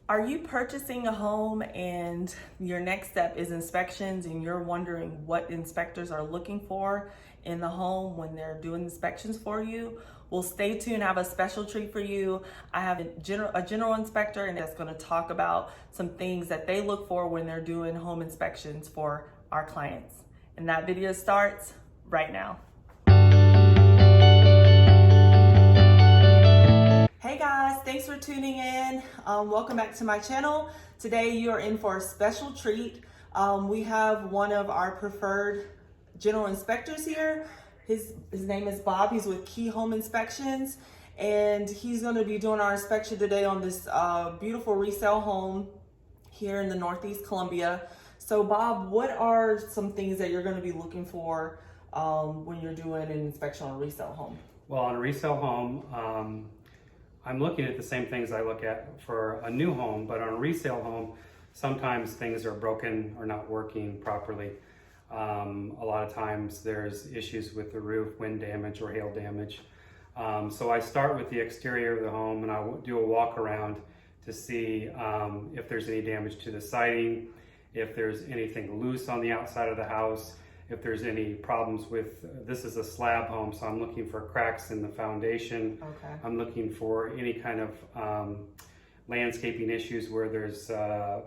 Are you purchasing a home and your next step is inspections and you're wondering what inspectors are looking for in the home when they're doing inspections for you? Well, stay tuned. I have a special treat for you. I have a general inspector and that's going to talk about some things that they look for when they're doing home inspections for our clients. And that video starts right now. Hey guys, thanks for tuning in. Welcome back to my channel. Today you are in for a special treat. We have one of our preferred general inspectors here. His name is Bob. He's with Key Home Inspections, and he's going to be doing our inspection today on this beautiful resale home here in the Northeast Columbia. So Bob, what are some things that you're going to be looking for when you're doing an inspection on a resale home? Well, on a resale home, I'm looking at the same things I look at for a new home, but on a resale home, sometimes things are broken or not working properly. A lot of times there's issues with the roof, wind damage or hail damage. So I start with the exterior of the home and I do a walk around to see if there's any damage to the siding, if there's anything loose on the outside of the house, if there's any problems with, this is a slab home, so I'm looking for cracks in the foundation. Okay. I'm looking for any kind of landscaping issues where there's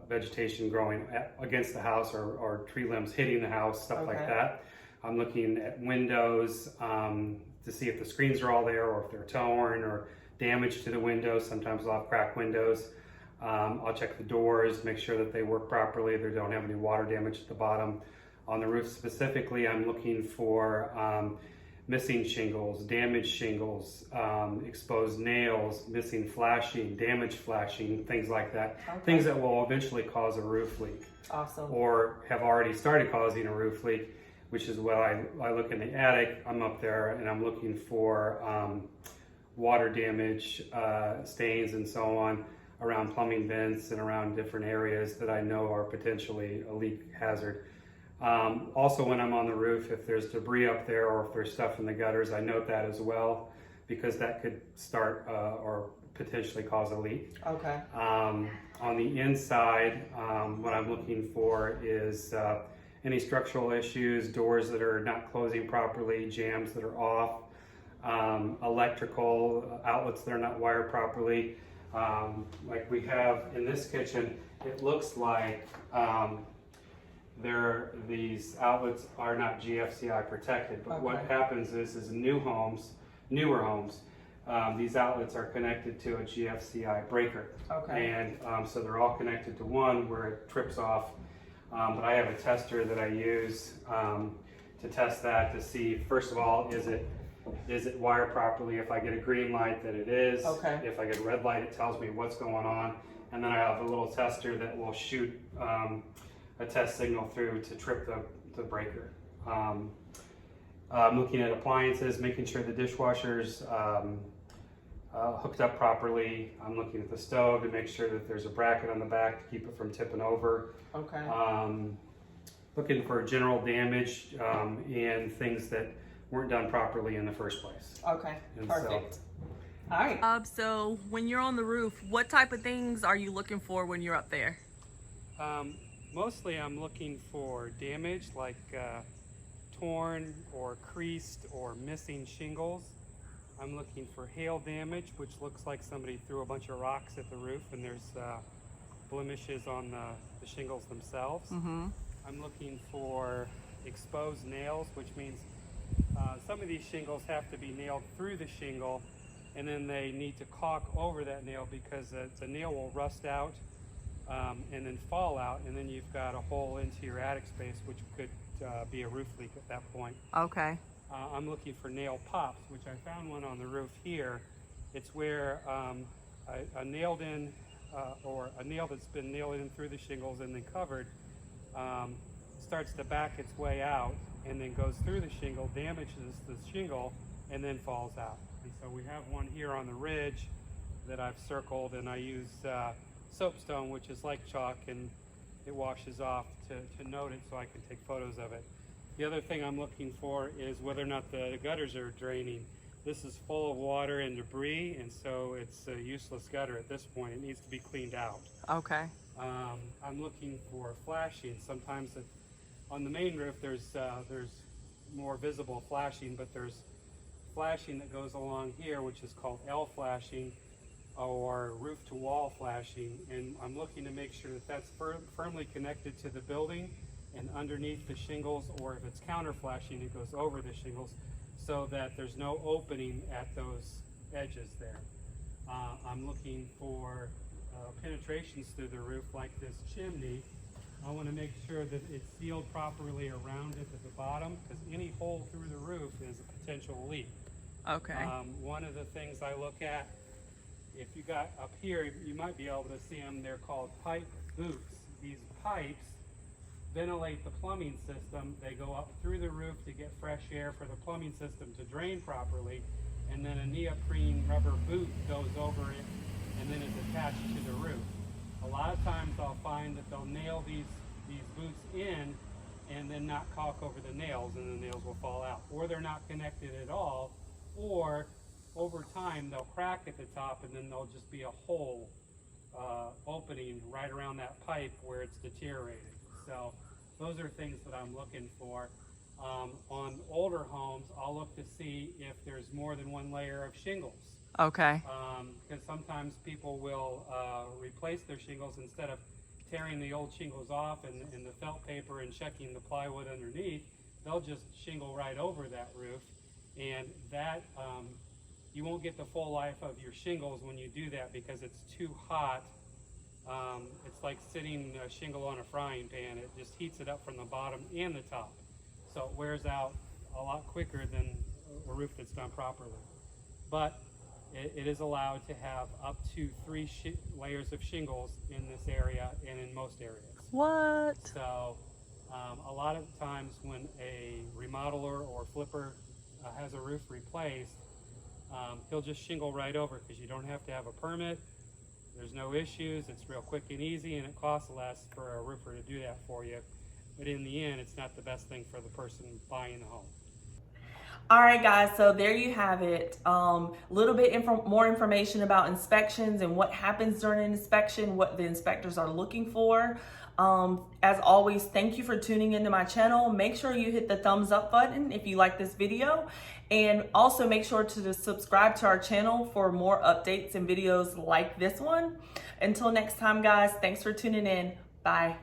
vegetation growing against the house or tree limbs hitting the house, stuff like that. I'm looking at windows to see if the screens are all there or if they're torn or damage to the windows. Sometimes I'll have cracked windows. I'll check the doors, make sure that they work properly, they don't have any water damage at the bottom. On the roof specifically, I'm looking for missing shingles, damaged shingles, exposed nails, missing flashing, damaged flashing, things like that. Okay. Things that will eventually cause a roof leak. Awesome. Or have already started causing a roof leak, which is what I look in the attic. I'm up there and I'm looking for water damage, stains and so on around plumbing vents and around different areas that I know are potentially a leak hazard. Also, when I'm on the roof, if there's debris up there or if there's stuff in the gutters, I note that as well because that could start or potentially cause a leak. Okay. On the inside, what I'm looking for is any structural issues, doors that are not closing properly, jambs that are off, electrical outlets that are not wired properly. Like we have in this kitchen, it looks like these outlets are not GFCI protected, but what happens is newer homes, these outlets are connected to a GFCI breaker. Okay. And so they're all connected to one where it trips off. But I have a tester that I use to test that to see, first of all, is it wired properly? If I get a green light, that it is. Okay. If I get a red light, it tells me what's going on. And then I have a little tester that will shoot a test signal through to trip the breaker. I'm looking at appliances, making sure the dishwasher's hooked up properly. I'm looking at the stove to make sure that there's a bracket on the back to keep it from tipping over. Okay. Looking for general damage and things that weren't done properly in the first place. Okay, and perfect. All right. So when you're on the roof, what type of things are you looking for when you're up there? Mostly I'm looking for damage like torn or creased or missing shingles. I'm looking for hail damage, which looks like somebody threw a bunch of rocks at the roof and there's blemishes on the shingles themselves. Mm-hmm. I'm looking for exposed nails, which means some of these shingles have to be nailed through the shingle and then they need to caulk over that nail because the nail will rust out and then fall out, and then you've got a hole into your attic space, which could be a roof leak at that point. Okay. I'm looking for nail pops, which I found one on the roof here. It's where a nailed in or a nail that's been nailed in through the shingles and then covered starts to back its way out and then goes through the shingle, damages the shingle, and then falls out. And so we have one here on the ridge that I've circled, and I use soapstone, which is like chalk, and it washes off to note it so I can take photos of it. The other thing I'm looking for is whether or not the gutters are draining. This is full of water and debris, and so it's a useless gutter at this point. It needs to be cleaned out. Okay. I'm looking for flashing. Sometimes on the main roof there's more visible flashing, but there's flashing that goes along here, which is called L flashing or roof to wall flashing, and I'm looking to make sure that that's firmly connected to the building and underneath the shingles, or if it's counter flashing, it goes over the shingles, so that there's no opening at those edges there. I'm looking for penetrations through the roof like this chimney. I want to make sure that it's sealed properly around it at the bottom, because any hole through the roof is a potential leak. Okay. One of the things I look at, if you got up here, you might be able to see them. They're called pipe boots. These pipes ventilate the plumbing system. They go up through the roof to get fresh air for the plumbing system to drain properly, and then a neoprene rubber boot goes over it and then it's attached to the roof. A lot of times I'll find that they'll nail these boots in and then not caulk over the nails, and the nails will fall out, or they're not connected at all, or over time they'll crack at the top and then there'll just be a hole opening right around that pipe where it's deteriorated. So those are things that I'm looking for. On older homes, I'll look to see if there's more than one layer of shingles. Okay. Because sometimes people will replace their shingles, instead of tearing the old shingles off and the felt paper and checking the plywood underneath, they'll just shingle right over that roof, and that you won't get the full life of your shingles when you do that, because it's too hot. It's like sitting a shingle on a frying pan. It just heats it up from the bottom and the top, so it wears out a lot quicker than a roof that's done properly. But it is allowed to have up to 3 layers of shingles in this area and in most areas. What? So a lot of times when a remodeler or flipper has a roof replaced, he'll just shingle right over, because you don't have to have a permit. There's no issues. It's real quick and easy, and it costs less for a roofer to do that for you. But in the end, it's not the best thing for the person buying the home. All right, guys, so there you have it. A little bit more information about inspections and what happens during an inspection, what the inspectors are looking for. As always, thank you for tuning into my channel. Make sure you hit the thumbs up button if you like this video, and also make sure to subscribe to our channel for more updates and videos like this one. Until next time, guys, thanks for tuning in. Bye.